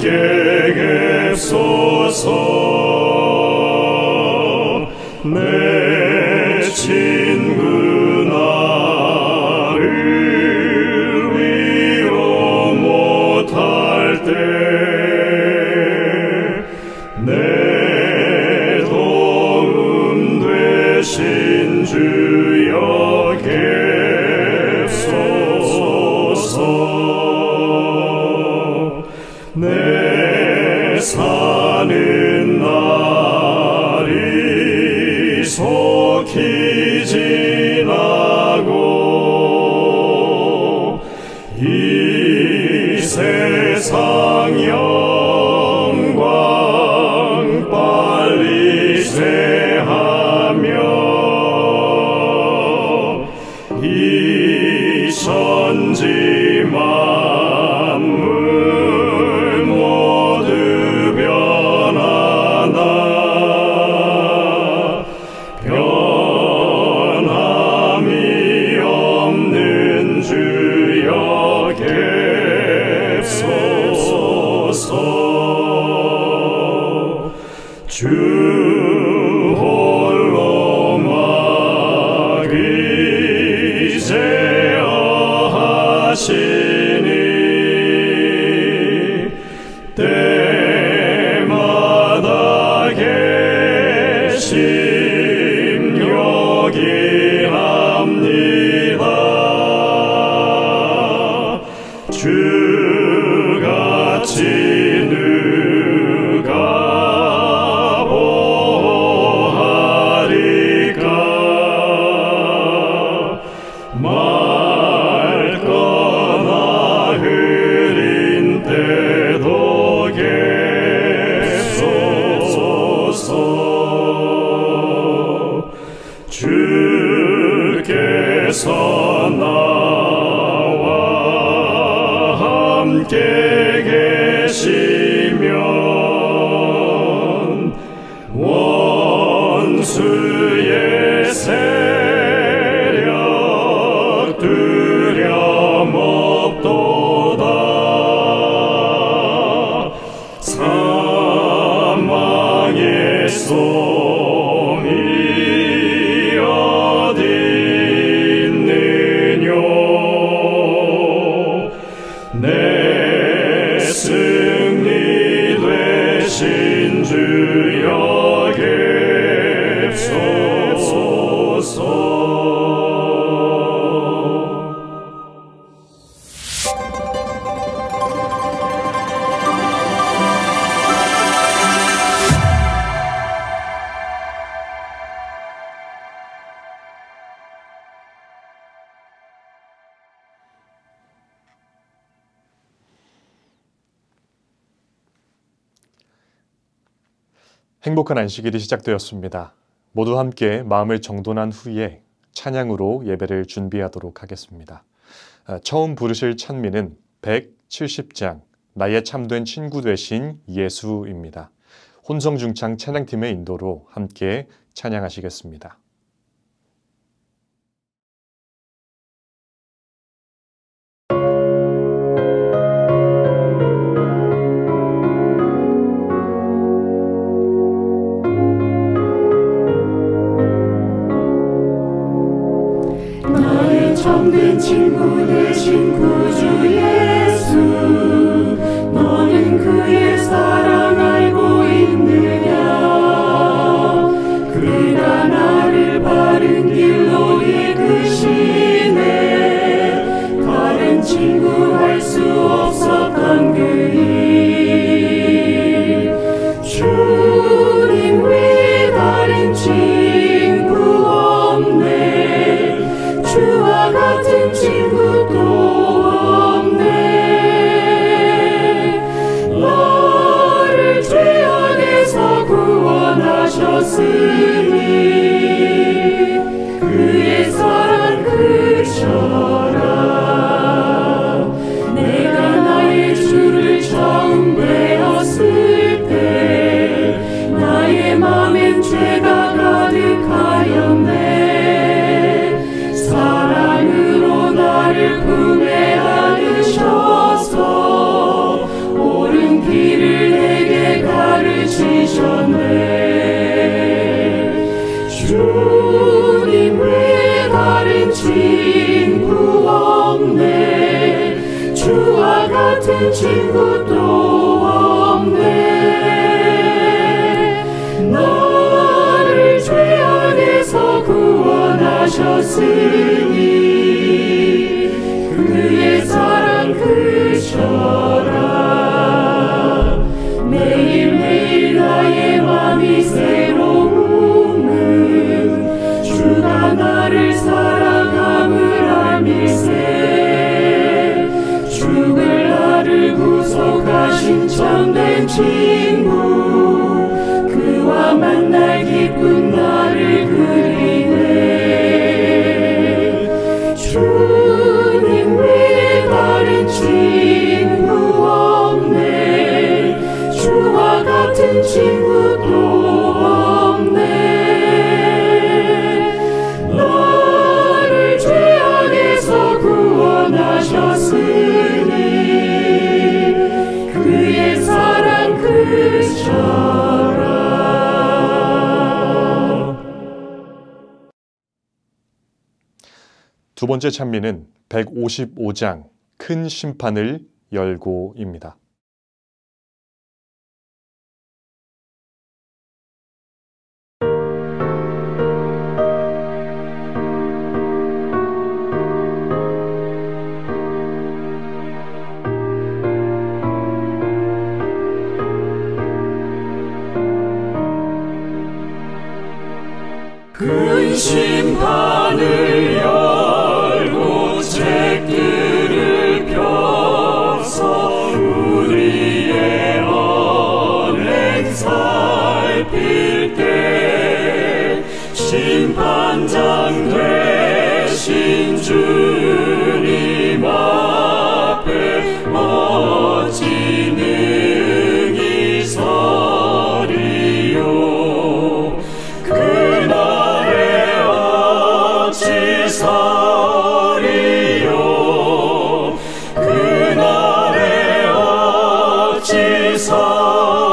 함께 객소서. 내 친구 나를 위로 못할 때 내 도움 되신 주여 객소서. 내 사는 날이 속히 지나고 이 세상 영광 빨리 쇠하며 이 천지 만물 모두 변하나 변함이 없는 주여 객소서. 주 홀로 막이제어하시니 때마다 계심 요기합니다. 주같이 누가 보호하리까. 맑거나 흐린 때도 객소서. 주께서 나와 함께 계시면 원수의 세력 두려움 없도다. 사망의 솜이 어디 있느뇨. 내 승리 되신 주여 객소서. 행복한 안식일이 시작되었습니다. 모두 함께 마음을 정돈한 후에 찬양으로 예배를 준비하도록 하겠습니다. 처음 부르실 찬미는 170장 나의 참된 친구 되신 예수입니다. 혼성중창 찬양팀의 인도로 함께 찬양하시겠습니다. 참된 친구 되신 구주 예수, 너는 그의 사랑 알고 있느냐. 그가 나를 바른 길로 이끄시네. 다른 친구 할 수 없었던 그 일, 주님 외에 다른 친구 없네. 주와 같은 친구 또 없네. 나를 죄악에서 구원하셨으니 그의 사랑 크셔라. 내가 같은 친구도 없네. 나를 죄악에서 구원하셨으니 그의 사랑 크셔라. 매일매일 나의 맘이 새로움은 주가 나를 사랑함을 알미세. 죽을 나를 구속하신 참된 친구 그와 만날 기쁜 나를 그리네. 주님 외에 다른 친구 없네. 주와 같은 친구도 없네. 나를 죄악에서 구원하셨으니 그의 사랑 크셔라. 두 번째 찬미는 155장 큰 심판을 열고입니다. 큰 심판을 열고 책들을 펴서 우리의 언행 살필 때 심판장 되신 주님 앞에 어찌 능히 서리요. 그날에 어찌 서리요. 그날에 어찌 서리요.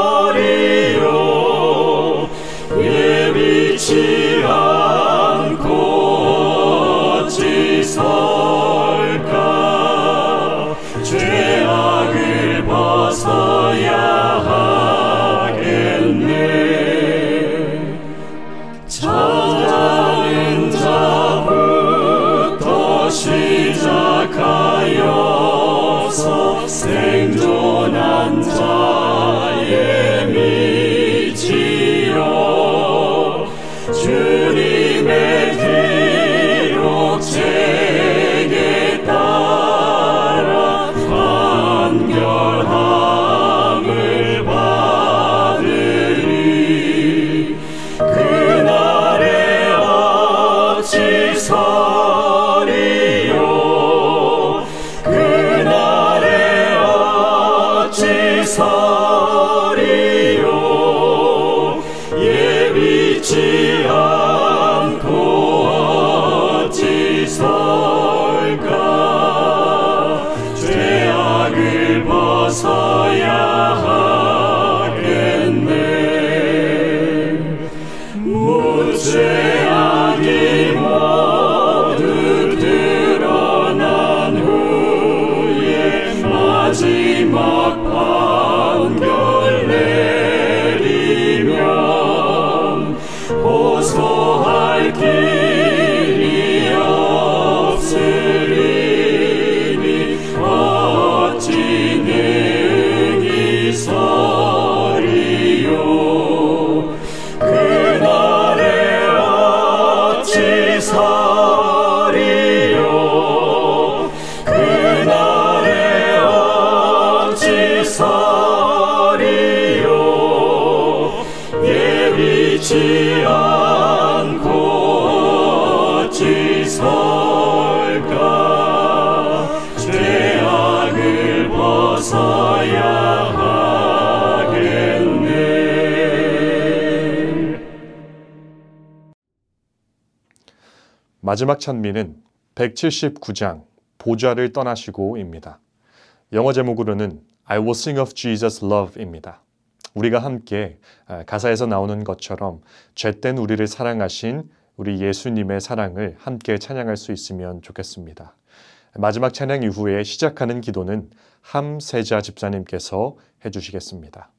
예비치 않고 어찌 설까. 죄악을 벗어야 하겠네. 잠자는 자부터 시작하여서 생존한 자의 미치여 주님의 기록책에 따라 판결함을 받으리. 그날에 어찌 서리요. 그날에 어찌 서리요. 예비치 않고 어찌 설까. 죄악을 벗어야 하겠네. 무죄악이 모두 드러난 후에 마지막 판결 내리면 호소할 길이 없으리니 어찌 능히 서리요. 그날에 어찌 서리요. 그날에 어찌 서리요. 예비치 않고 어찌 설까. 죄악을 벗어야 하겠네. 마지막 찬미는 179장 보좌를 떠나시고입니다. 영어 제목으로는 I will sing of Jesus' love입니다. 우리가 함께 가사에서 나오는 것처럼 죄된 우리를 사랑하신 우리 예수님의 사랑을 함께 찬양할 수 있으면 좋겠습니다. 마지막 찬양 이후에 시작하는 기도는 함세자 집사님께서 해주시겠습니다.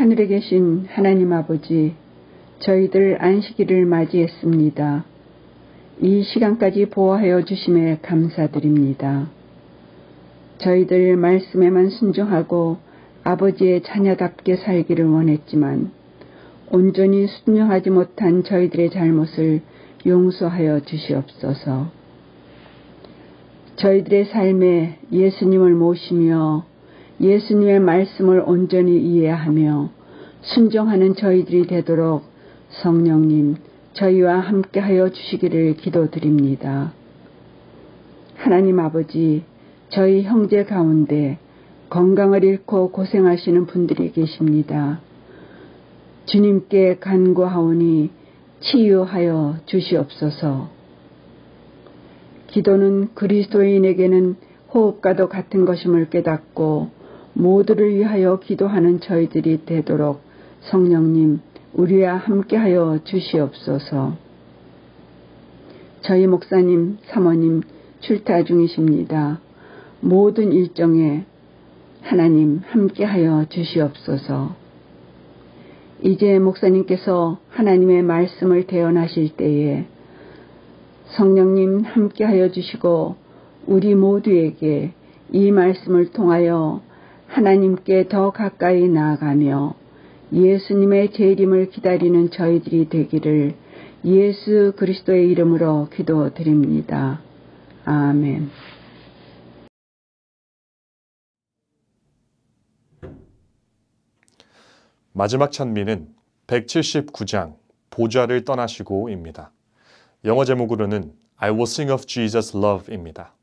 하늘에 계신 하나님 아버지, 저희들 안식일을 맞이했습니다. 이 시간까지 보호하여 주심에 감사드립니다. 저희들 말씀에만 순종하고 아버지의 자녀답게 살기를 원했지만 온전히 순종하지 못한 저희들의 잘못을 용서하여 주시옵소서. 저희들의 삶에 예수님을 모시며 예수님의 말씀을 온전히 이해하며 순종하는 저희들이 되도록 성령님, 저희와 함께하여 주시기를 기도드립니다. 하나님 아버지, 저희 형제 가운데 건강을 잃고 고생하시는 분들이 계십니다. 주님께 간구하오니 치유하여 주시옵소서. 기도는 그리스도인에게는 호흡과도 같은 것임을 깨닫고 모두를 위하여 기도하는 저희들이 되도록 성령님, 우리와 함께하여 주시옵소서. 저희 목사님, 사모님 출타 중이십니다. 모든 일정에 하나님 함께하여 주시옵소서. 이제 목사님께서 하나님의 말씀을 대언하실 때에 성령님 함께하여 주시고 우리 모두에게 이 말씀을 통하여 하나님께 더 가까이 나아가며 예수님의 재림을 기다리는 저희들이 되기를 예수 그리스도의 이름으로 기도드립니다. 아멘. 마지막 찬미는 179장 보좌를 떠나시고입니다. 영어 제목으로는 I will sing of Jesus' love입니다.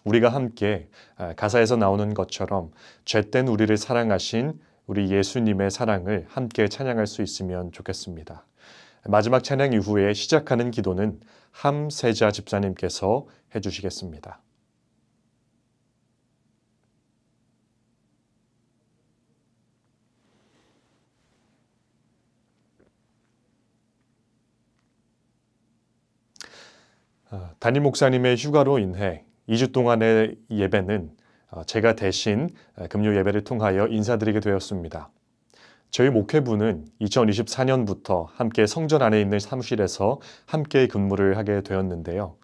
우리가 함께 가사에서 나오는 것처럼 죄된 우리를 사랑하신 우리 예수님의 사랑을 함께 찬양할 수 있으면 좋겠습니다. 마지막 찬양 이후에 시작하는 기도는 함세자 집사님께서 해주시겠습니다. 담임 목사님의 휴가로 인해 2주 동안의 예배는 제가 대신 금요 예배를 통하여 인사드리게 되었습니다. 저희 목회부는 2024년부터 함께 성전 안에 있는 사무실에서 함께 근무를 하게 되었는데요.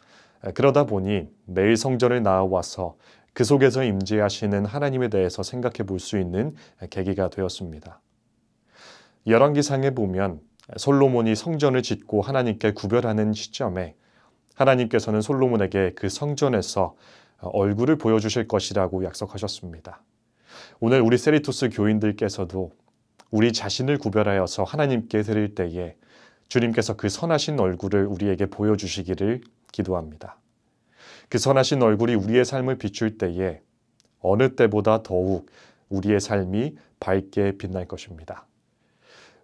그러다 보니 매일 성전을 나와서 그 속에서 임재하시는 하나님에 대해서 생각해 볼 수 있는 계기가 되었습니다. 열왕기상에 보면 솔로몬이 성전을 짓고 하나님께 구별하는 시점에 하나님께서는 솔로몬에게 그 성전에서 얼굴을 보여주실 것이라고 약속하셨습니다. 오늘 우리 세리토스 교인들께서도 우리 자신을 구별하여서 하나님께 드릴 때에 주님께서 그 선하신 얼굴을 우리에게 보여주시기를 기도합니다. 그 선하신 얼굴이 우리의 삶을 비출 때에 어느 때보다 더욱 우리의 삶이 밝게 빛날 것입니다.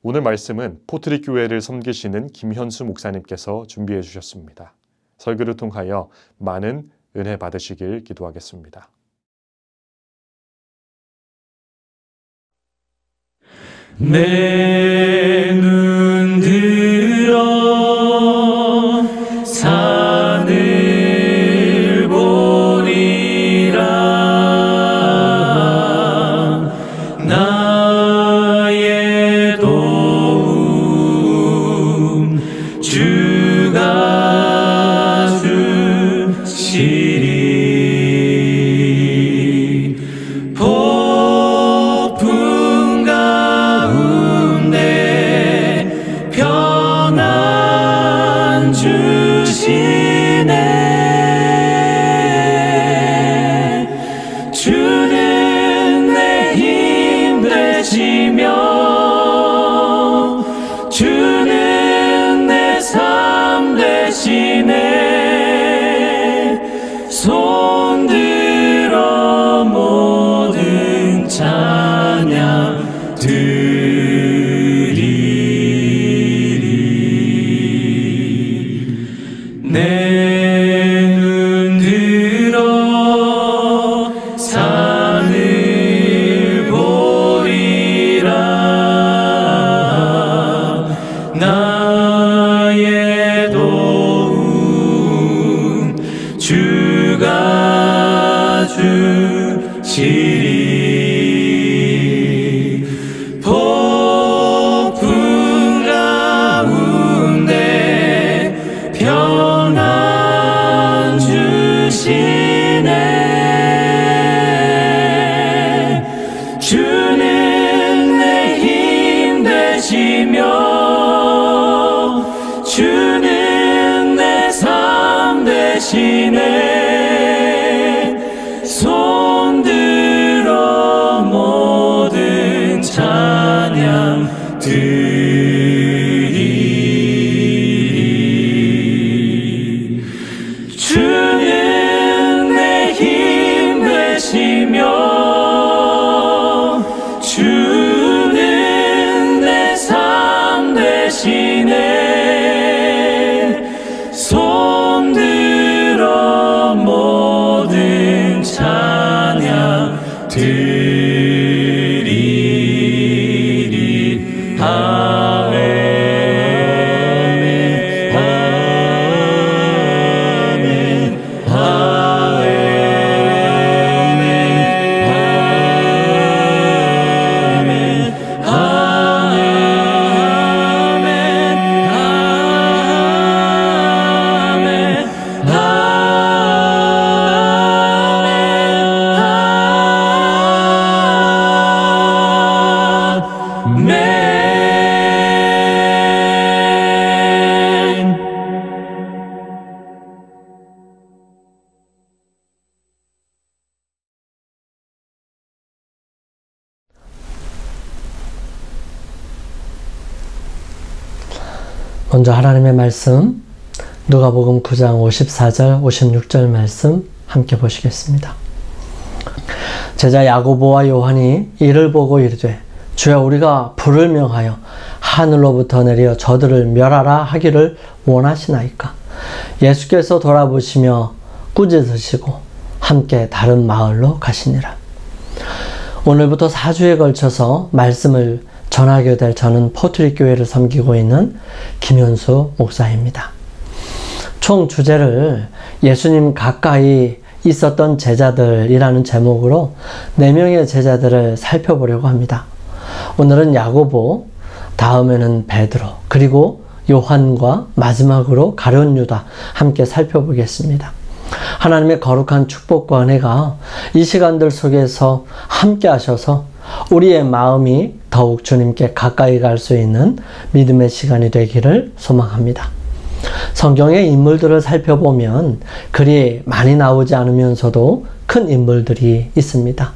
오늘 말씀은 포트리 교회를 섬기시는 김현수 목사님께서 준비해 주셨습니다. 설교를 통하여 많은 은혜 받으시길 기도하겠습니다. 내 눈 들어 산을 보리라. 나의 도움 주가 주시리. 폭풍 가운데 평안 주시네. 주는 내 힘 되시며 주는 내 삶 되시네. 손 들어 모든 찬양 드리리. 내 눈 들어 산을 보리라. 나의 도움 주가 주시리. 폭풍 가운데 평안 주시네. 주는 내 힘 되시며 주는 내 삶 되시네. 손 들어 모든 찬양 드리리. 주는 내 힘 되시며 주는 내 삶 되시네. 손 들어 모든 찬양 먼저 하나님의 말씀 누가복음 9장 54절 56절 말씀 함께 보시겠습니다. 제자 야고보와 요한이 이를 보고 이르되 주여 우리가 불을 명하여 하늘로부터 내려 저들을 멸하라 하기를 원하시나이까. 예수께서 돌아보시며 꾸짖으시고 함께 다른 마을로 가시니라. 오늘부터 4주에 걸쳐서 말씀을 전하게 될 저는 포트리 교회를 섬기고 있는 김현수 목사입니다. 총 주제를 예수님 가까이 있었던 제자들이라는 제목으로 4명의 제자들을 살펴보려고 합니다. 오늘은 야고보, 다음에는 베드로, 그리고 요한과 마지막으로 가룟 유다 함께 살펴보겠습니다. 하나님의 거룩한 축복과 은혜가 이 시간들 속에서 함께 하셔서 우리의 마음이 더욱 주님께 가까이 갈 수 있는 믿음의 시간이 되기를 소망합니다. 성경의 인물들을 살펴보면 그리 많이 나오지 않으면서도 큰 인물들이 있습니다.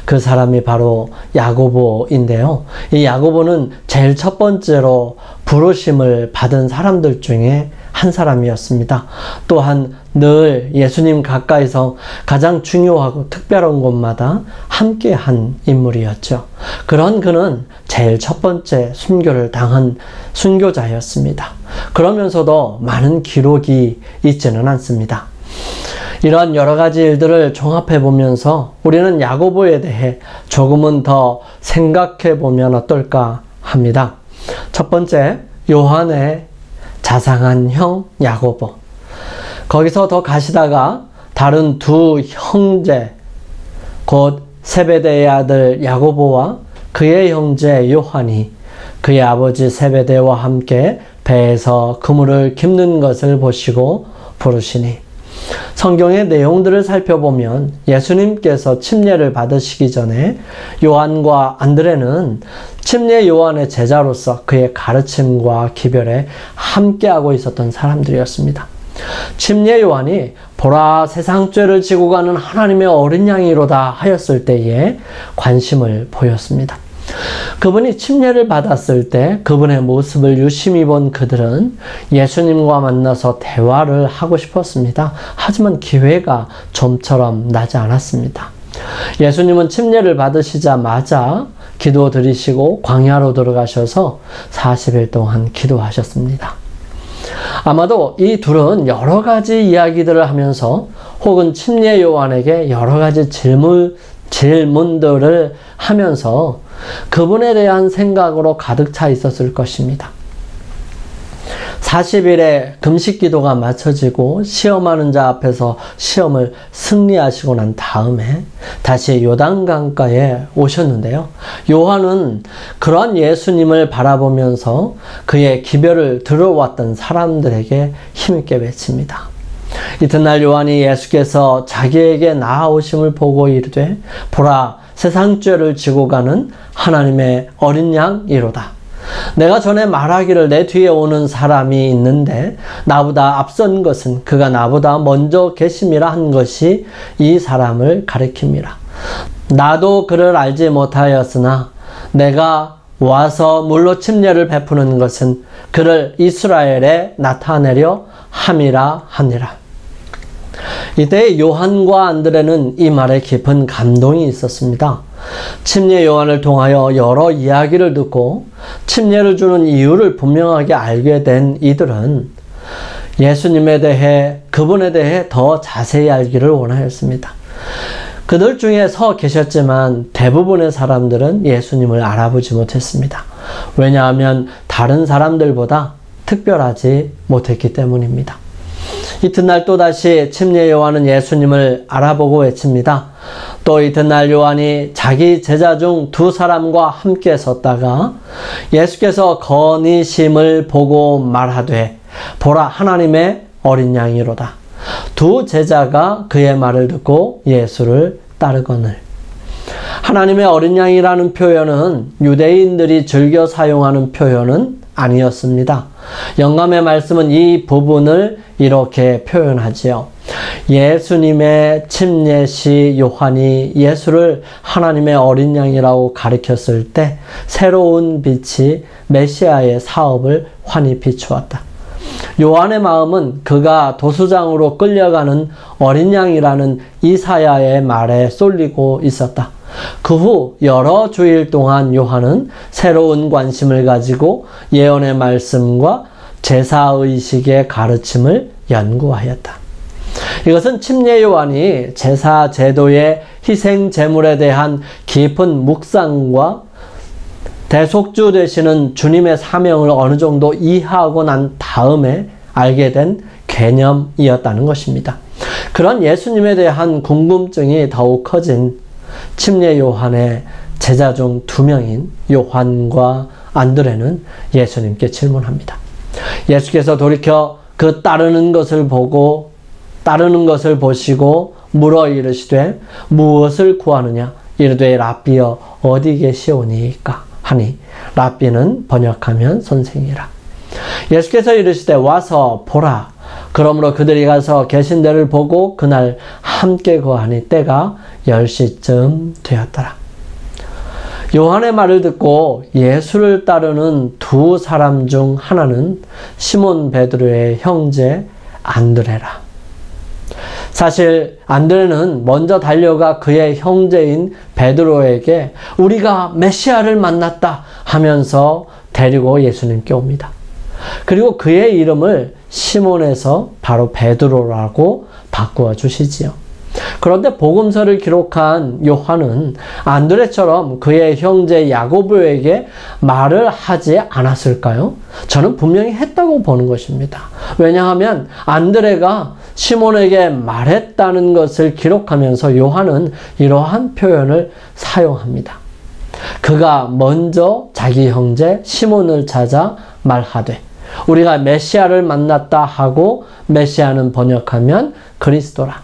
그 사람이 바로 야고보인데요. 이 야고보는 제일 첫 번째로 부르심을 받은 사람들 중에 한 사람이었습니다. 또한 늘 예수님 가까이서 가장 중요하고 특별한 곳마다 함께한 인물이었죠. 그런 그는 제일 첫 번째 순교를 당한 순교자였습니다. 그러면서도 많은 기록이 있지는 않습니다. 이러한 여러 가지 일들을 종합해 보면서 우리는 야고보에 대해 조금은 더 생각해 보면 어떨까 합니다. 첫 번째, 요한의 자상한 형 야고보. 거기서 더 가시다가 다른 두 형제, 곧 세베대의 아들 야고보와 그의 형제 요한이 그의 아버지 세베대와 함께 배에서 그물을 깁는 것을 보시고 부르시니, 성경의 내용들을 살펴보면 예수님께서 침례를 받으시기 전에 요한과 안드레는 침례 요한의 제자로서 그의 가르침과 기별에 함께하고 있었던 사람들이었습니다. 침례 요한이 보라 세상 죄를 지고 가는 하나님의 어린 양이로다 하였을 때에 관심을 보였습니다. 그분이 침례를 받았을 때 그분의 모습을 유심히 본 그들은 예수님과 만나서 대화를 하고 싶었습니다. 하지만 기회가 좀처럼 나지 않았습니다. 예수님은 침례를 받으시자마자 기도 드리시고 광야로 들어가셔서 40일 동안 기도하셨습니다. 아마도 이 둘은 여러 가지 이야기들을 하면서 혹은 침례 요한에게 여러 가지 질문들을 하면서 그분에 대한 생각으로 가득 차 있었을 것입니다. 40일의 금식 기도가 마쳐지고 시험하는 자 앞에서 시험을 승리하시고 난 다음에 다시 요단강가에 오셨는데요. 요한은 그러한 예수님을 바라보면서 그의 기별을 들어왔던 사람들에게 힘있게 외칩니다. 이튿날 요한이 예수께서 자기에게 나아오심을 보고 이르되 보라 세상 죄를 지고 가는 하나님의 어린 양이로다. 내가 전에 말하기를 내 뒤에 오는 사람이 있는데 나보다 앞선 것은 그가 나보다 먼저 계심이라 한 것이 이 사람을 가리킵니다. 나도 그를 알지 못하였으나 내가 와서 물로 침례를 베푸는 것은 그를 이스라엘에 나타내려 함이라 하니라. 이때 요한과 안드레는 이 말에 깊은 감동이 있었습니다. 침례 요한을 통하여 여러 이야기를 듣고 침례를 주는 이유를 분명하게 알게 된 이들은 예수님에 대해, 그분에 대해 더 자세히 알기를 원하였습니다. 그들 중에 서 계셨지만 대부분의 사람들은 예수님을 알아보지 못했습니다. 왜냐하면 다른 사람들보다 특별하지 못했기 때문입니다. 이튿날 또다시 침례 요한은 예수님을 알아보고 외칩니다. 또 이튿날 요한이 자기 제자 중 2사람과 함께 섰다가 예수께서 거니심을 보고 말하되 보라 하나님의 어린 양이로다. 2 제자가 그의 말을 듣고 예수를 따르거늘. 하나님의 어린 양이라는 표현은 유대인들이 즐겨 사용하는 표현은 아니었습니다. 영감의 말씀은 이 부분을 이렇게 표현하지요. 예수님의 침례시 요한이 예수를 하나님의 어린 양이라고 가리켰을 때 새로운 빛이 메시아의 사업을 환히 비추었다. 요한의 마음은 그가 도수장으로 끌려가는 어린 양이라는 이사야의 말에 쏠리고 있었다. 그 후 여러 주일 동안 요한은 새로운 관심을 가지고 예언의 말씀과 제사의식의 가르침을 연구하였다. 이것은 침례 요한이 제사 제도의 희생 제물에 대한 깊은 묵상과 대속주 되시는 주님의 사명을 어느 정도 이해하고 난 다음에 알게 된 개념이었다는 것입니다. 그런 예수님에 대한 궁금증이 더욱 커진 침례 요한의 제자 중 2명인 요한과 안드레는 예수님께 질문합니다. 예수께서 돌이켜 그 따르는 것을 보시고 물어 이르시되 무엇을 구하느냐? 이르되 라삐여 어디 계시오니까? 하니 라삐는 번역하면 선생이라. 예수께서 이르시되 와서 보라. 그러므로 그들이 가서 계신 데를 보고 그날 함께 거하니 때가 10시쯤 되었더라. 요한의 말을 듣고 예수를 따르는 2 사람 중 하나는 시몬 베드로의 형제 안드레라. 사실 안드레는 먼저 달려가 그의 형제인 베드로에게 우리가 메시아를 만났다 하면서 데리고 예수님께 옵니다. 그리고 그의 이름을 시몬에서 바로 베드로라고 바꾸어 주시지요. 그런데 복음서를 기록한 요한은 안드레처럼 그의 형제 야고보에게 말을 하지 않았을까요? 저는 분명히 했다고 보는 것입니다. 왜냐하면 안드레가 시몬에게 말했다는 것을 기록하면서 요한은 이러한 표현을 사용합니다. 그가 먼저 자기 형제 시몬을 찾아 말하되 우리가 메시아를 만났다 하고 메시아는 번역하면 그리스도라.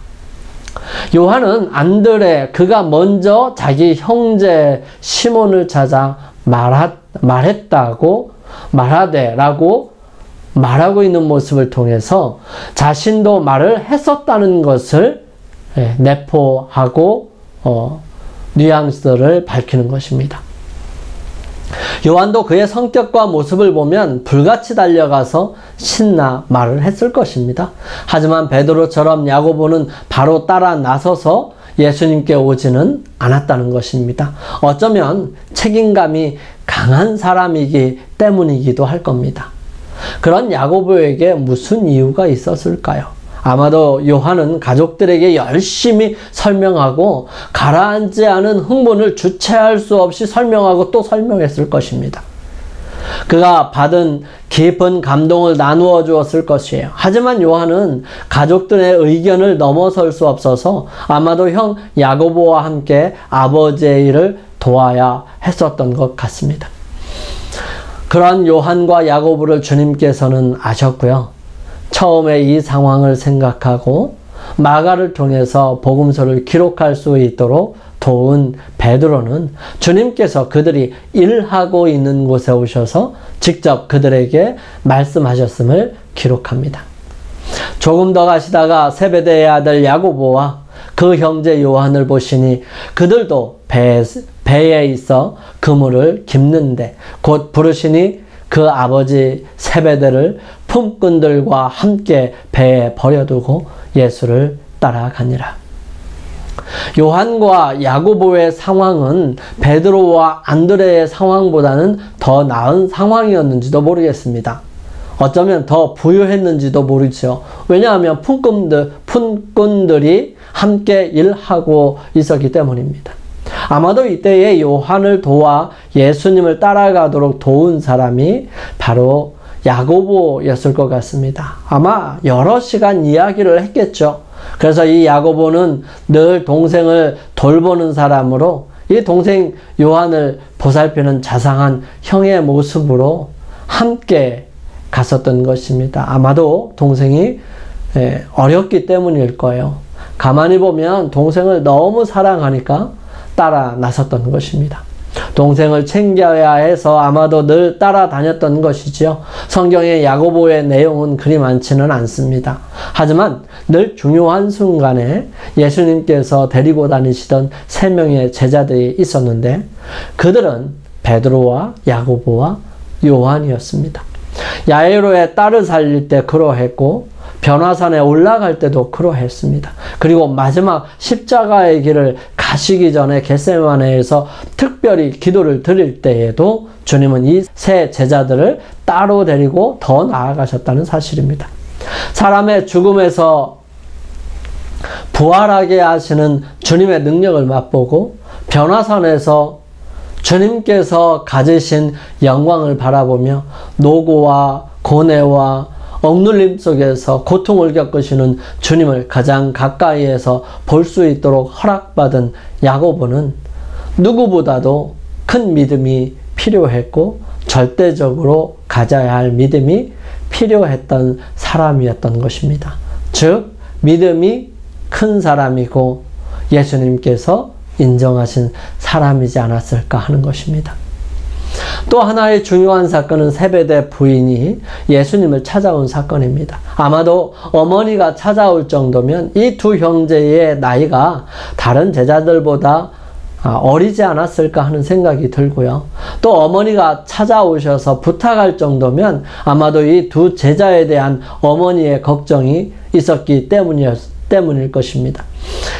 요한은 안드레 그가 먼저 자기 형제 시몬을 찾아 말했다고 말하되라고 말하고 있는 모습을 통해서 자신도 말을 했었다는 것을 내포하고 뉘앙스를 밝히는 것입니다. 요한도 그의 성격과 모습을 보면 불같이 달려가서 신나 말을 했을 것입니다. 하지만 베드로처럼 야고보는 바로 따라 나서서 예수님께 오지는 않았다는 것입니다. 어쩌면 책임감이 강한 사람이기 때문이기도 할 겁니다. 그런 야고보에게 무슨 이유가 있었을까요? 아마도 요한은 가족들에게 열심히 설명하고 가라앉지 않은 흥분을 주체할 수 없이 설명하고 또 설명했을 것입니다. 그가 받은 깊은 감동을 나누어 주었을 것이에요. 하지만 요한은 가족들의 의견을 넘어설 수 없어서 아마도 형 야고보와 함께 아버지의 일을 도와야 했었던 것 같습니다. 그런 요한과 야고보를 주님께서는 아셨고요. 처음에 이 상황을 생각하고 마가를 통해서 복음서를 기록할 수 있도록 도운 베드로는 주님께서 그들이 일하고 있는 곳에 오셔서 직접 그들에게 말씀하셨음을 기록합니다. 조금 더 가시다가 세베대의 아들 야고보와 그 형제 요한을 보시니 그들도 배에 있어 그물을 깁는데 곧 부르시니 그 아버지 세베대를 품꾼들과 함께 배에 버려두고 예수를 따라가니라. 요한과 야고보의 상황은 베드로와 안드레의 상황보다는 더 나은 상황이었는지도 모르겠습니다. 어쩌면 더 부유했는지도 모르죠. 왜냐하면 품꾼들이 함께 일하고 있었기 때문입니다. 아마도 이때에 요한을 도와 예수님을 따라가도록 도운 사람이 바로 야고보였을 것 같습니다. 아마 여러 시간 이야기를 했겠죠. 그래서 이 야고보는 늘 동생을 돌보는 사람으로 이 동생 요한을 보살피는 자상한 형의 모습으로 함께 갔었던 것입니다. 아마도 동생이 어렸기 때문일 거예요. 가만히 보면 동생을 너무 사랑하니까 따라 나섰던 것입니다. 동생을 챙겨야 해서 아마도 늘 따라다녔던 것이지요. 성경의 야고보의 내용은 그리 많지는 않습니다. 하지만 늘 중요한 순간에 예수님께서 데리고 다니시던 3명의 제자들이 있었는데 그들은 베드로와 야고보와 요한이었습니다. 야이로의 딸을 살릴 때 그러했고 변화산에 올라갈 때도 그러했습니다. 그리고 마지막 십자가의 길을 가시기 전에 겟세마네에서 특별히 기도를 드릴 때에도 주님은 이 3 제자들을 따로 데리고 더 나아가셨다는 사실입니다. 사람의 죽음에서 부활하게 하시는 주님의 능력을 맛보고 변화산에서 주님께서 가지신 영광을 바라보며 노고와 고뇌와 억눌림 속에서 고통을 겪으시는 주님을 가장 가까이에서 볼 수 있도록 허락받은 야고보는 누구보다도 큰 믿음이 필요했고 절대적으로 가져야 할 믿음이 필요했던 사람이었던 것입니다. 즉 믿음이 큰 사람이고 예수님께서 인정하신 사람이지 않았을까 하는 것입니다. 또 하나의 중요한 사건은 세베대 부인이 예수님을 찾아온 사건입니다. 아마도 어머니가 찾아올 정도면 이 2 형제의 나이가 다른 제자들보다 어리지 않았을까 하는 생각이 들고요. 또 어머니가 찾아오셔서 부탁할 정도면 아마도 이 2 제자에 대한 어머니의 걱정이 있었기 때문일 것입니다.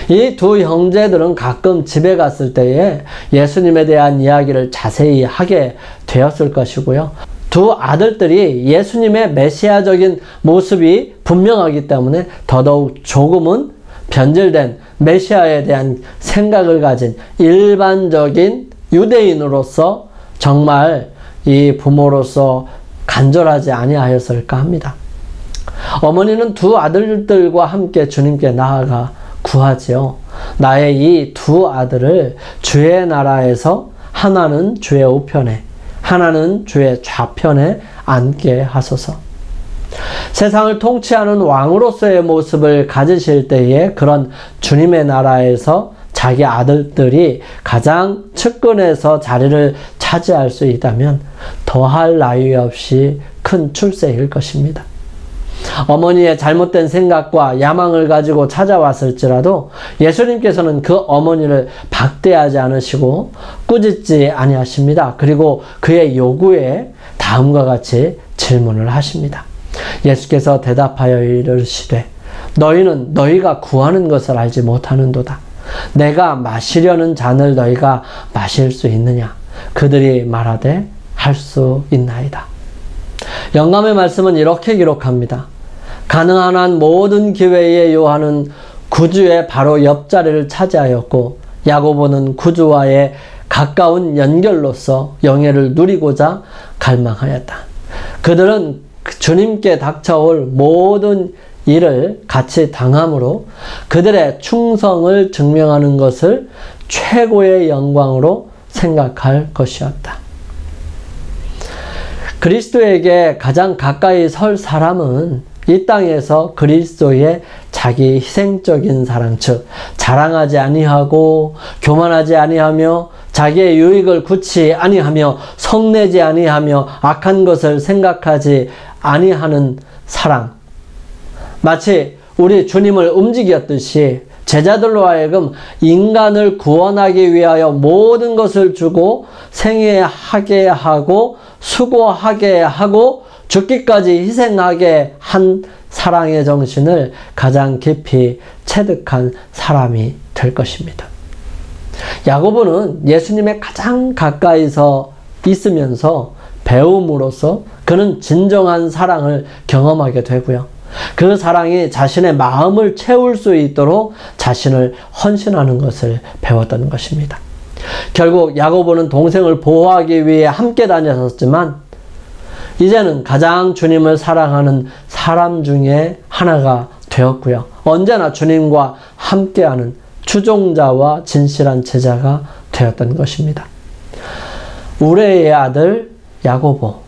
이 2 형제들은 가끔 집에 갔을 때에 예수님에 대한 이야기를 자세히 하게 되었을 것이고요. 2 아들들이 예수님의 메시아적인 모습이 분명하기 때문에 더더욱 조금은 변질된 메시아에 대한 생각을 가진 일반적인 유대인으로서 정말 이 부모로서 간절하지 아니하였을까 합니다. 어머니는 2 아들들과 함께 주님께 나아가 구하지요. 나의 이 2 아들을 주의 나라에서 하나는 주의 우편에 하나는 주의 좌편에 앉게 하소서. 세상을 통치하는 왕으로서의 모습을 가지실 때에 그런 주님의 나라에서 자기 아들들이 가장 측근에서 자리를 차지할 수 있다면 더할 나위 없이 큰 출세일 것입니다. 어머니의 잘못된 생각과 야망을 가지고 찾아왔을지라도 예수님께서는 그 어머니를 박대하지 않으시고 꾸짖지 아니하십니다. 그리고 그의 요구에 다음과 같이 질문을 하십니다. 예수께서 대답하여 이르시되 너희는 너희가 구하는 것을 알지 못하는도다. 내가 마시려는 잔을 너희가 마실 수 있느냐? 그들이 말하되 할 수 있나이다. 영감의 말씀은 이렇게 기록합니다. 가능한 한 모든 기회에 요한은 구주의 바로 옆자리를 차지하였고 야고보는 구주와의 가까운 연결로서 영예를 누리고자 갈망하였다. 그들은 주님께 닥쳐올 모든 일을 같이 당함으로 그들의 충성을 증명하는 것을 최고의 영광으로 생각할 것이었다. 그리스도에게 가장 가까이 설 사람은 이 땅에서 그리스도의 자기 희생적인 사랑, 즉 자랑하지 아니하고 교만하지 아니하며 자기의 유익을 굳이 아니하며 성내지 아니하며 악한 것을 생각하지 아니하는 사랑. 마치 우리 주님을 움직였듯이 제자들로 하여금 인간을 구원하기 위하여 모든 것을 주고 생애하게 하고 수고하게 하고 죽기까지 희생하게 한 사랑의 정신을 가장 깊이 체득한 사람이 될 것입니다. 야고보는 예수님의 가장 가까이서 있으면서 배움으로써 그는 진정한 사랑을 경험하게 되고요. 그 사랑이 자신의 마음을 채울 수 있도록 자신을 헌신하는 것을 배웠던 것입니다. 결국 야고보는 동생을 보호하기 위해 함께 다녔었지만 이제는 가장 주님을 사랑하는 사람 중에 하나가 되었고요. 언제나 주님과 함께하는 추종자와 진실한 제자가 되었던 것입니다. 우레의 아들 야고보.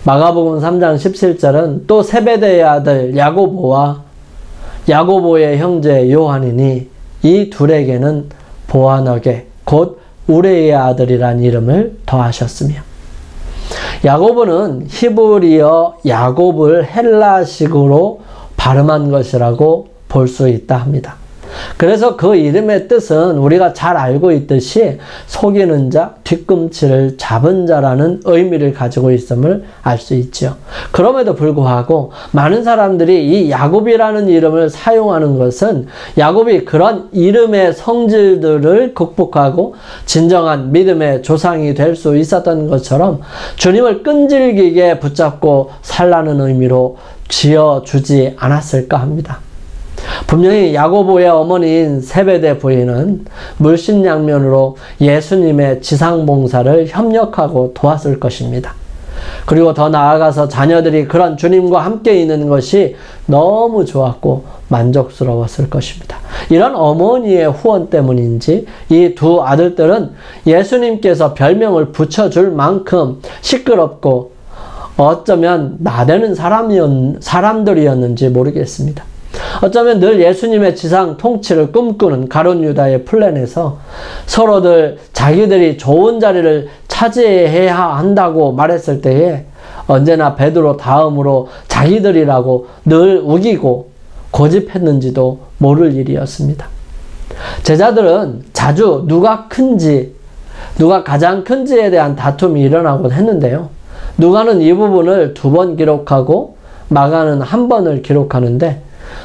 마가복음 3장 17절은 또 세베대의 아들 야고보와 야고보의 형제 요한이니 이 둘에게는 보아너게 곧 우레의 아들이란 이름을 더하셨으며, 야고보는 히브리어 야곱을 헬라식으로 발음한 것이라고 볼 수 있다 합니다. 그래서 그 이름의 뜻은 우리가 잘 알고 있듯이 속이는 자, 뒤꿈치를 잡은 자라는 의미를 가지고 있음을 알 수 있죠. 그럼에도 불구하고 많은 사람들이 이 야곱이라는 이름을 사용하는 것은 야곱이 그런 이름의 성질들을 극복하고 진정한 믿음의 조상이 될 수 있었던 것처럼 주님을 끈질기게 붙잡고 살라는 의미로 지어주지 않았을까 합니다. 분명히 야고보의 어머니인 세베대 부인은 물신양면으로 예수님의 지상봉사를 협력하고 도왔을 것입니다. 그리고 더 나아가서 자녀들이 그런 주님과 함께 있는 것이 너무 좋았고 만족스러웠을 것입니다. 이런 어머니의 후원 때문인지 이 두 아들들은 예수님께서 별명을 붙여줄 만큼 시끄럽고 어쩌면 나대는 사람들이었는지 모르겠습니다. 어쩌면 늘 예수님의 지상 통치를 꿈꾸는 가룟 유다의 플랜에서 서로들 자기들이 좋은 자리를 차지해야 한다고 말했을 때에 언제나 베드로 다음으로 자기들이라고 늘 우기고 고집했는지도 모를 일이었습니다. 제자들은 자주 누가 가장 큰지에 대한 다툼이 일어나곤 했는데요. 누가는 이 부분을 2번 기록하고 마가는 1번을 기록하는데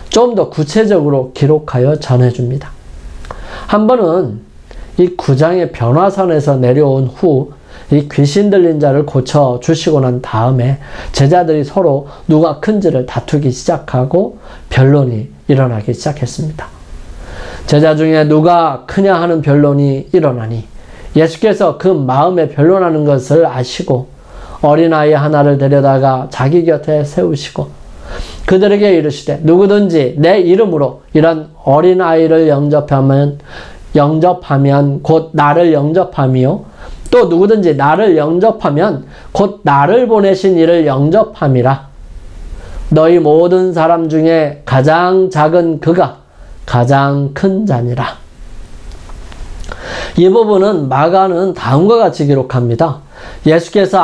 좀 더 구체적으로 기록하여 전해줍니다. 한 번은 이 9장의 변화선에서 내려온 후 이 귀신 들린 자를 고쳐주시고 난 다음에 제자들이 서로 누가 큰지를 다투기 시작하고 변론이 일어나기 시작했습니다. 제자 중에 누가 크냐 하는 변론이 일어나니 예수께서 그 마음에 변론하는 것을 아시고 어린아이 하나를 데려다가 자기 곁에 세우시고 그들에게 이르시되 누구든지 내 이름으로 이런 어린아이를 영접하면 곧 나를 영접함이요 또 누구든지 나를 영접하면 곧 나를 보내신 이를 영접함이라. 너희 모든 사람 중에 가장 작은 그가 가장 큰 자니라. 이 부분은 마가는 다음과 같이 기록합니다. 예수께서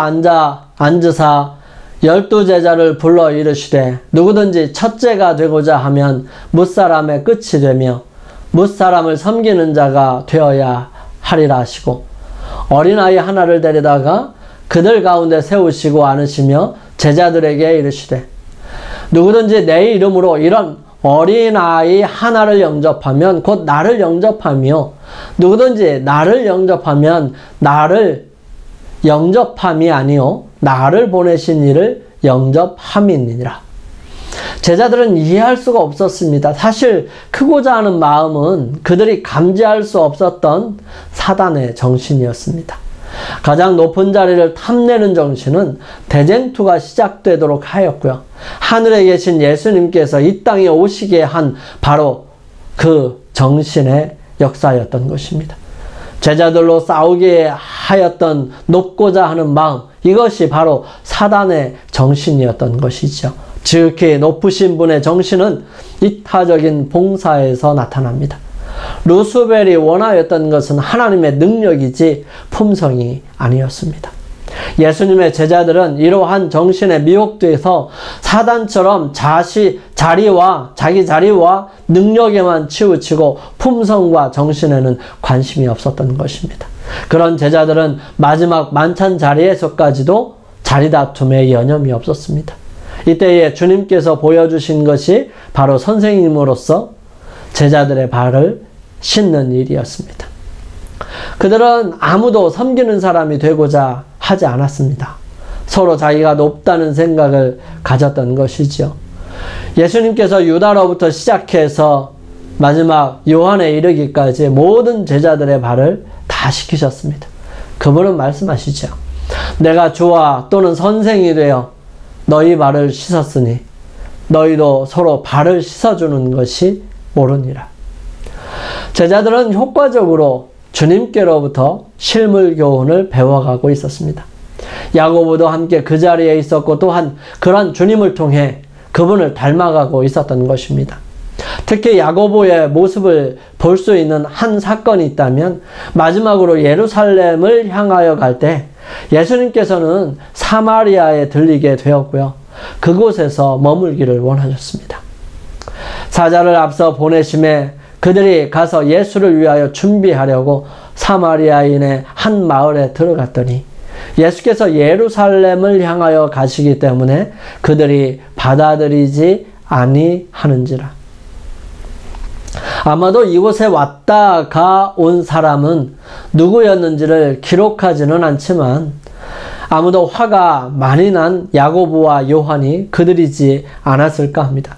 앉으사 12제자를 불러 이르시되 누구든지 첫째가 되고자 하면 뭇사람의 끝이 되며 뭇사람을 섬기는 자가 되어야 하리라 하시고 어린아이 하나를 데려다가 그들 가운데 세우시고 안으시며 제자들에게 이르시되 누구든지 내 이름으로 이런 어린아이 하나를 영접하면 곧 나를 영접하며 누구든지 나를 영접하면 나를 영접함이 아니요 나를 보내신 이를 영접함이니라. 제자들은 이해할 수가 없었습니다. 사실 크고자 하는 마음은 그들이 감지할 수 없었던 사단의 정신이었습니다. 가장 높은 자리를 탐내는 정신은 대쟁투가 시작되도록 하였고요. 하늘에 계신 예수님께서 이 땅에 오시게 한 바로 그 정신의 역사였던 것입니다. 제자들로 싸우게 하였던 높고자 하는 마음, 이것이 바로 사단의 정신이었던 것이죠. 지극히 높으신 분의 정신은 이타적인 봉사에서 나타납니다. 루스벨이 원하였던 것은 하나님의 능력이지 품성이 아니었습니다. 예수님의 제자들은 이러한 정신에 미혹돼서 사단처럼 자기 자리와 능력에만 치우치고 품성과 정신에는 관심이 없었던 것입니다. 그런 제자들은 마지막 만찬 자리에서까지도 자리 다툼에 여념이 없었습니다. 이때에 주님께서 보여주신 것이 바로 선생님으로서 제자들의 발을 씻는 일이었습니다. 그들은 아무도 섬기는 사람이 되고자 하지 않았습니다. 서로 자기가 높다는 생각을 가졌던 것이죠. 예수님께서 유다로부터 시작해서 마지막 요한에 이르기까지 모든 제자들의 발을 다 씻기셨습니다. 그분은 말씀하시죠. 내가 주와 또는 선생이 되어 너희 발을 씻었으니 너희도 서로 발을 씻어주는 것이 옳으니라. 제자들은 효과적으로 주님께로부터 실물 교훈을 배워가고 있었습니다. 야고보도 함께 그 자리에 있었고 또한 그런 주님을 통해 그분을 닮아가고 있었던 것입니다. 특히 야고보의 모습을 볼 수 있는 한 사건이 있다면 마지막으로 예루살렘을 향하여 갈 때 예수님께서는 사마리아에 들리게 되었고요. 그곳에서 머물기를 원하셨습니다. 사자를 앞서 보내심에 그들이 가서 예수를 위하여 준비하려고 사마리아인의 한 마을에 들어갔더니 예수께서 예루살렘을 향하여 가시기 때문에 그들이 받아들이지 아니하는지라. 아마도 이곳에 왔다가 온 사람은 누구였는지를 기록하지는 않지만 아무도 화가 많이 난 야고보와 요한이 그들이지 않았을까 합니다.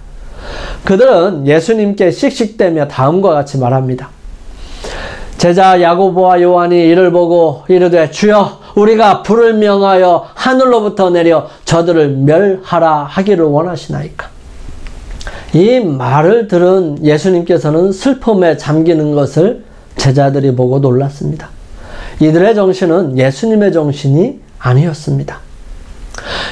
그들은 예수님께 씩씩대며 다음과 같이 말합니다. 제자 야고보와 요한이 이를 보고 이르되 주여 우리가 불을 명하여 하늘로부터 내려 저들을 멸하라 하기를 원하시나이까. 이 말을 들은 예수님께서는 슬픔에 잠기는 것을 제자들이 보고 놀랐습니다. 이들의 정신은 예수님의 정신이 아니었습니다.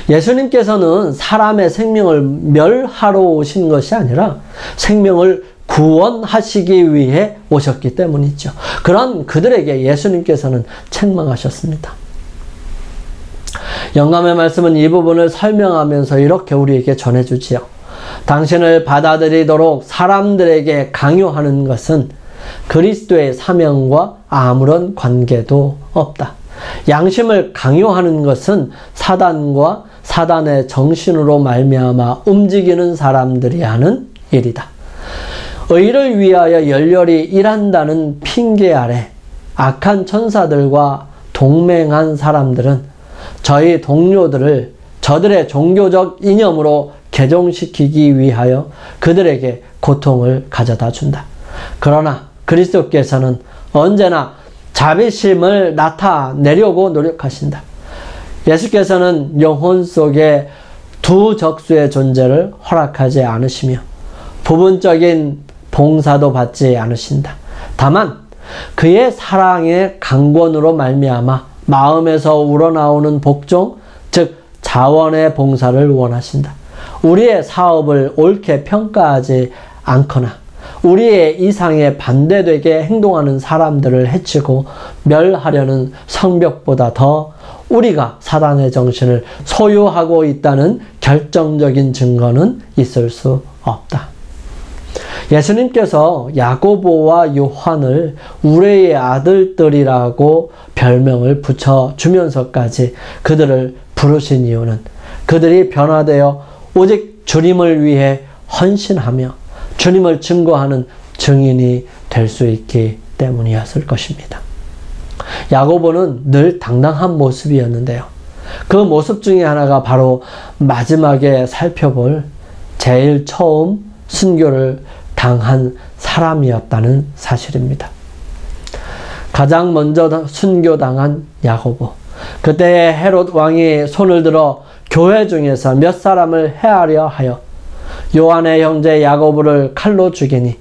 예수님께서는 사람의 생명을 멸하러 오신 것이 아니라 생명을 구원하시기 위해 오셨기 때문이죠. 그런 그들에게 예수님께서는 책망하셨습니다. 영감의 말씀은 이 부분을 설명하면서 이렇게 우리에게 전해주지요. 당신을 받아들이도록 사람들에게 강요하는 것은 그리스도의 사명과 아무런 관계도 없다. 양심을 강요하는 것은 사단과 사단의 정신으로 말미암아 움직이는 사람들이 하는 일이다. 의를 위하여 열렬히 일한다는 핑계 아래 악한 천사들과 동맹한 사람들은 저희 동료들을 저들의 종교적 이념으로 개종시키기 위하여 그들에게 고통을 가져다 준다. 그러나 그리스도께서는 언제나 자비심을 나타내려고 노력하신다. 예수께서는 영혼 속에 두 적수의 존재를 허락하지 않으시며 부분적인 봉사도 받지 않으신다. 다만 그의 사랑의 강권으로 말미암아 마음에서 우러나오는 복종, 즉 자원의 봉사를 원하신다. 우리의 사업을 옳게 평가하지 않거나 우리의 이상에 반대되게 행동하는 사람들을 해치고 멸하려는 성벽보다 더 우리가 사단의 정신을 소유하고 있다는 결정적인 증거는 있을 수 없다. 예수님께서 야고보와 요한을 우레의 아들들이라고 별명을 붙여주면서까지 그들을 부르신 이유는 그들이 변화되어 오직 주님을 위해 헌신하며 주님을 증거하는 증인이 될 수 있기 때문이었을 것입니다. 야고보는 늘 당당한 모습이었는데요. 그 모습 중에 하나가 바로 마지막에 살펴볼 제일 처음 순교를 당한 사람이었다는 사실입니다. 가장 먼저 순교당한 야고보. 그때의 헤롯 왕이 손을 들어 교회 중에서 몇 사람을 해하려 하여 요한의 형제 야고보를 칼로 죽이니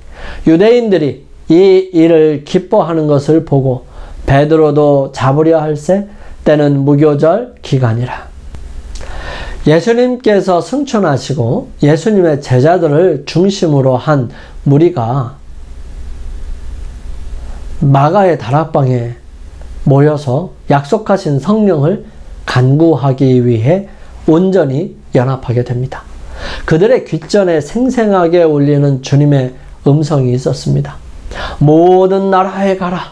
유대인들이 이 일을 기뻐하는 것을 보고 베드로도 잡으려 할세 때는 무교절 기간이라. 예수님께서 승천하시고 예수님의 제자들을 중심으로 한 무리가 마가의 다락방에 모여서 약속하신 성령을 간구하기 위해 온전히 연합하게 됩니다. 그들의 귓전에 생생하게 울리는 주님의 음성이 있었습니다. 모든 나라에 가라.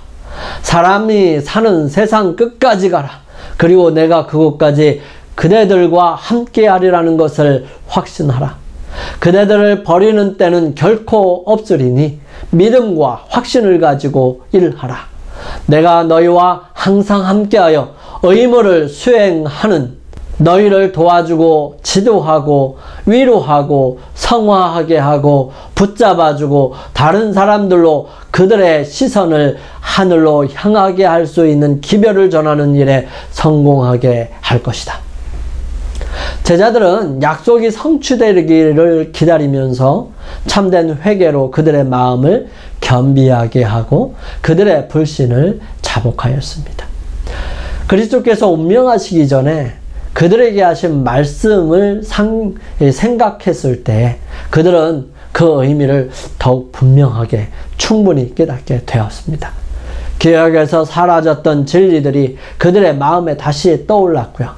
사람이 사는 세상 끝까지 가라. 그리고 내가 그곳까지 그대들과 함께하리라는 것을 확신하라. 그대들을 버리는 때는 결코 없으리니 믿음과 확신을 가지고 일하라. 내가 너희와 항상 함께하여 의무를 수행하는 너희를 도와주고 지도하고 위로하고 성화하게 하고 붙잡아주고 다른 사람들로 그들의 시선을 하늘로 향하게 할 수 있는 기별을 전하는 일에 성공하게 할 것이다. 제자들은 약속이 성취되기를 기다리면서 참된 회개로 그들의 마음을 겸비하게 하고 그들의 불신을 자복하였습니다. 그리스도께서 운명하시기 전에 그들에게 하신 말씀을 생각했을 때 그들은 그 의미를 더욱 분명하게 충분히 깨닫게 되었습니다. 기억에서 사라졌던 진리들이 그들의 마음에 다시 떠올랐고요.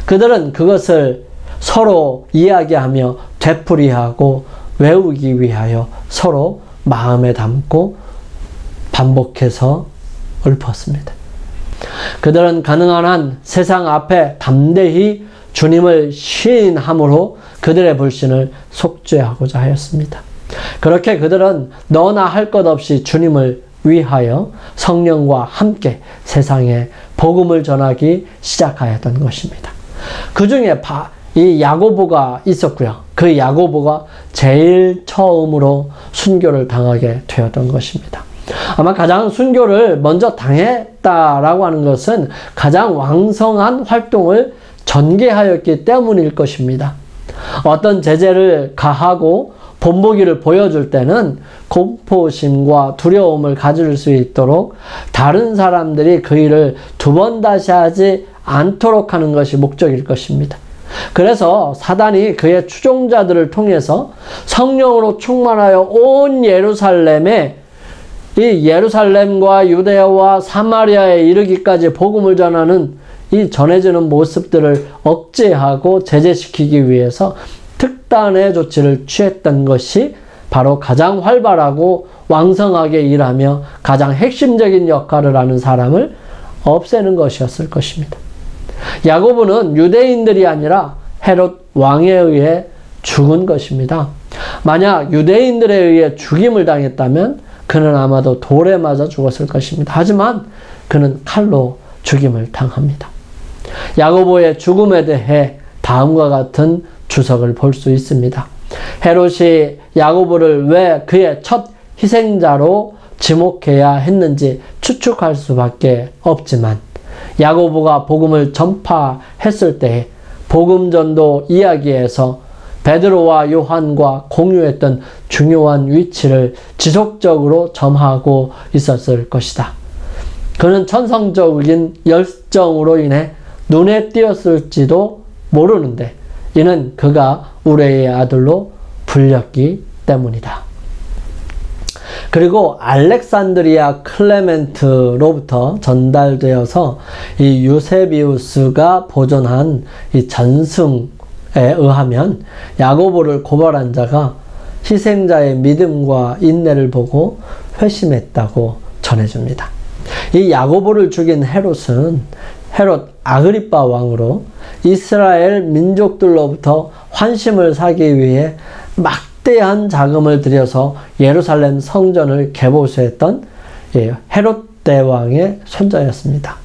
그들은 그것을 서로 이야기하며 되풀이하고 외우기 위하여 서로 마음에 담고 반복해서 읊었습니다. 그들은 가능한 한 세상 앞에 담대히 주님을 시인함으로 그들의 불신을 속죄하고자 하였습니다. 그렇게 그들은 너나 할 것 없이 주님을 위하여 성령과 함께 세상에 복음을 전하기 시작하였던 것입니다. 그 중에 이 야고보가 있었고요. 그 야고보가 제일 처음으로 순교를 당하게 되었던 것입니다. 아마 가장 순교를 먼저 당했다라고 하는 것은 가장 왕성한 활동을 전개하였기 때문일 것입니다. 어떤 제재를 가하고 본보기를 보여줄 때는 공포심과 두려움을 가질 수 있도록 다른 사람들이 그 일을 두 번 다시 하지 않도록 하는 것이 목적일 것입니다. 그래서 사단이 그의 추종자들을 통해서 성령으로 충만하여 온 예루살렘에 이 예루살렘과 유대와 사마리아에 이르기까지 복음을 전하는 이 전해지는 모습들을 억제하고 제재시키기 위해서 특단의 조치를 취했던 것이 바로 가장 활발하고 왕성하게 일하며 가장 핵심적인 역할을 하는 사람을 없애는 것이었을 것입니다. 야고보는 유대인들이 아니라 헤롯 왕에 의해 죽은 것입니다. 만약 유대인들에 의해 죽임을 당했다면 그는 아마도 돌에 맞아 죽었을 것입니다. 하지만 그는 칼로 죽임을 당합니다. 야고보의 죽음에 대해 다음과 같은 주석을 볼 수 있습니다. 헤롯이 야고보를 왜 그의 첫 희생자로 지목해야 했는지 추측할 수밖에 없지만 야고보가 복음을 전파했을 때 복음 전도 이야기에서 베드로와 요한과 공유했던 중요한 위치를 지속적으로 점하고 있었을 것이다. 그는 천성적인 열정으로 인해 눈에 띄었을지도 모르는데 이는 그가 우레의 아들로 불렸기 때문이다. 그리고 알렉산드리아 클레멘트로부터 전달되어서 이 유세비우스가 보존한 이 전승에 의하면 야고보를 고발한 자가 희생자의 믿음과 인내를 보고 회심했다고 전해줍니다. 이 야고보를 죽인 헤롯은 헤롯 아그리빠 왕으로 이스라엘 민족들로부터 환심을 사기 위해 막대한 자금을 들여서 예루살렘 성전을 개보수했던 헤롯 대왕의 손자였습니다.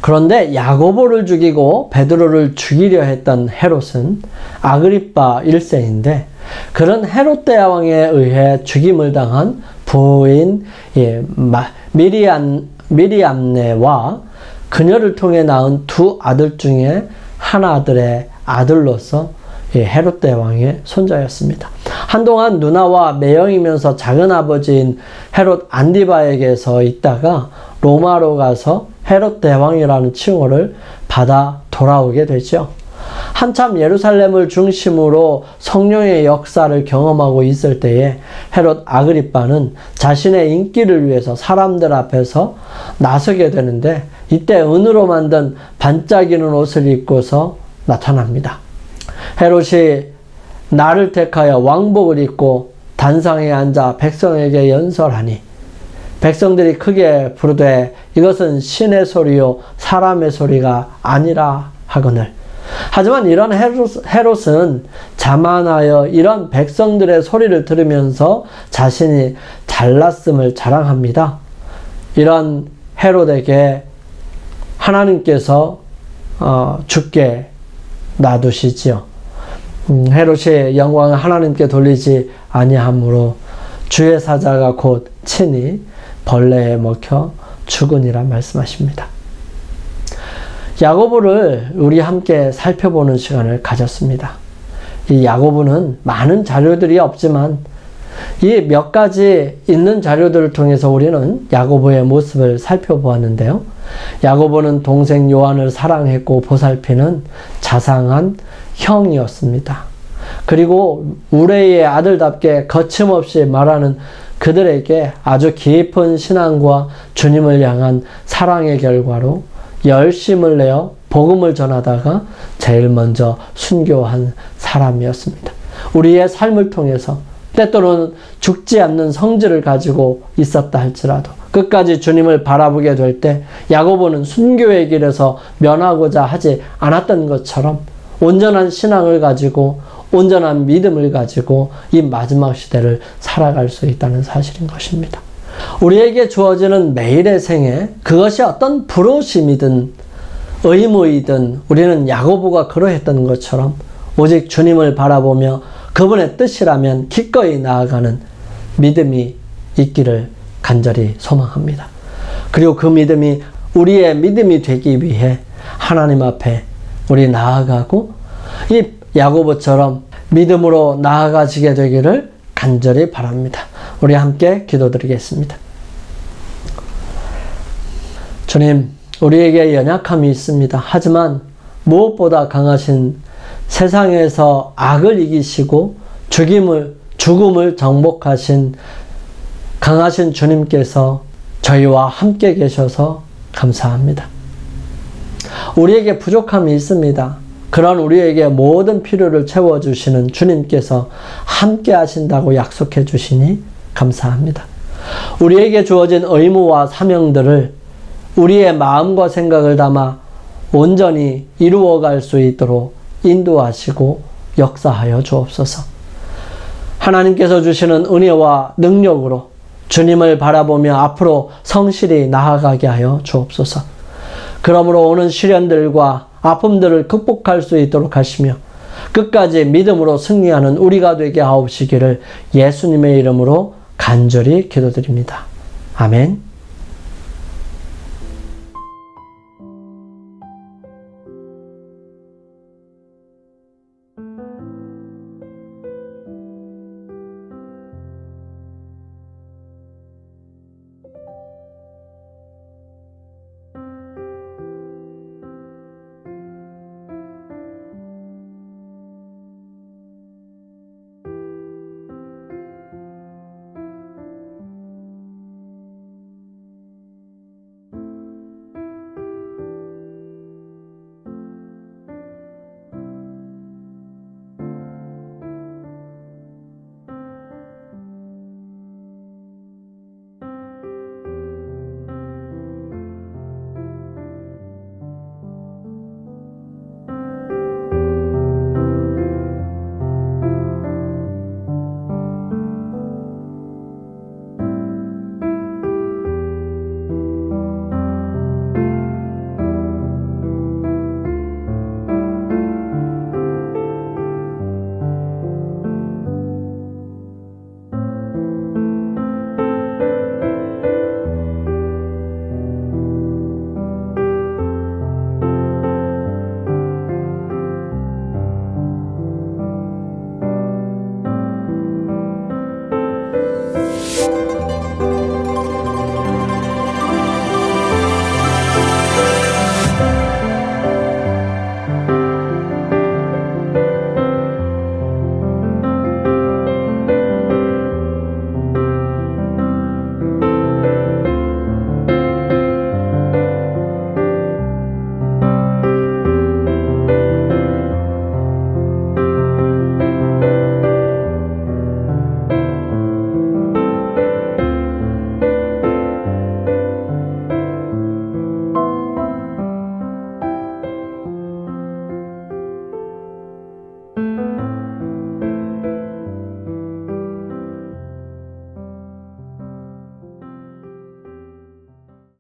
그런데 야고보를 죽이고 베드로를 죽이려 했던 헤롯은 아그리빠 1세인데 그런 헤롯 대왕에 의해 죽임을 당한 부인 미리암네와 그녀를 통해 낳은 두 아들 중에 하나들의 아들로서 헤롯 대왕의 손자였습니다. 한동안 누나와 매형이면서 작은아버지인 헤롯 안디바에게서 있다가 로마로 가서 헤롯 대왕이라는 칭호를 받아 돌아오게 되죠. 한참 예루살렘을 중심으로 성령의 역사를 경험하고 있을 때에 헤롯 아그리빠는 자신의 인기를 위해서 사람들 앞에서 나서게 되는데 이때 은으로 만든 반짝이는 옷을 입고서 나타납니다. 헤롯이 나를 택하여 왕복을 입고 단상에 앉아 백성에게 연설하니 백성들이 크게 부르되 이것은 신의 소리요 사람의 소리가 아니라 하거늘. 하지만 이런 헤롯은 자만하여 이런 백성들의 소리를 들으면서 자신이 잘났음을 자랑합니다. 이런 헤롯에게 하나님께서 죽게 놔두시지요. 헤롯의 영광을 하나님께 돌리지 아니하므로 주의 사자가 곧 친히 벌레에 먹혀 죽으니라 말씀하십니다. 야고보를 우리 함께 살펴보는 시간을 가졌습니다. 이 야고보는 많은 자료들이 없지만 이 몇 가지 있는 자료들을 통해서 우리는 야고보의 모습을 살펴보았는데요. 야고보는 동생 요한을 사랑했고 보살피는 자상한 형이었습니다. 그리고 우레의 아들답게 거침없이 말하는 그들에게 아주 깊은 신앙과 주님을 향한 사랑의 결과로 열심을 내어 복음을 전하다가 제일 먼저 순교한 사람이었습니다. 우리의 삶을 통해서 때때로는 죽지 않는 성질을 가지고 있었다 할지라도 끝까지 주님을 바라보게 될 때 야고보는 순교의 길에서 면하고자 하지 않았던 것처럼 온전한 신앙을 가지고 온전한 믿음을 가지고 이 마지막 시대를 살아갈 수 있다는 사실인 것입니다. 우리에게 주어지는 매일의 생에 그것이 어떤 부르심이든 의무이든 우리는 야고보가 그러했던 것처럼 오직 주님을 바라보며 그분의 뜻이라면 기꺼이 나아가는 믿음이 있기를 간절히 소망합니다. 그리고 그 믿음이 우리의 믿음이 되기 위해 하나님 앞에 우리 나아가고 이 야고보처럼 믿음으로 나아가시게 되기를 간절히 바랍니다. 우리 함께 기도드리겠습니다. 주님, 우리에게 연약함이 있습니다. 하지만 무엇보다 강하신 세상에서 악을 이기시고 죽음을 정복하신 강하신 주님께서 저희와 함께 계셔서 감사합니다. 우리에게 부족함이 있습니다. 그런 우리에게 모든 필요를 채워주시는 주님께서 함께 하신다고 약속해 주시니 감사합니다. 우리에게 주어진 의무와 사명들을 우리의 마음과 생각을 담아 온전히 이루어갈 수 있도록 인도하시고 역사하여 주옵소서. 하나님께서 주시는 은혜와 능력으로 주님을 바라보며 앞으로 성실히 나아가게 하여 주옵소서. 그러므로 오는 시련들과 아픔들을 극복할 수 있도록 하시며 끝까지 믿음으로 승리하는 우리가 되게 하옵시기를 예수님의 이름으로 간절히 기도드립니다. 아멘.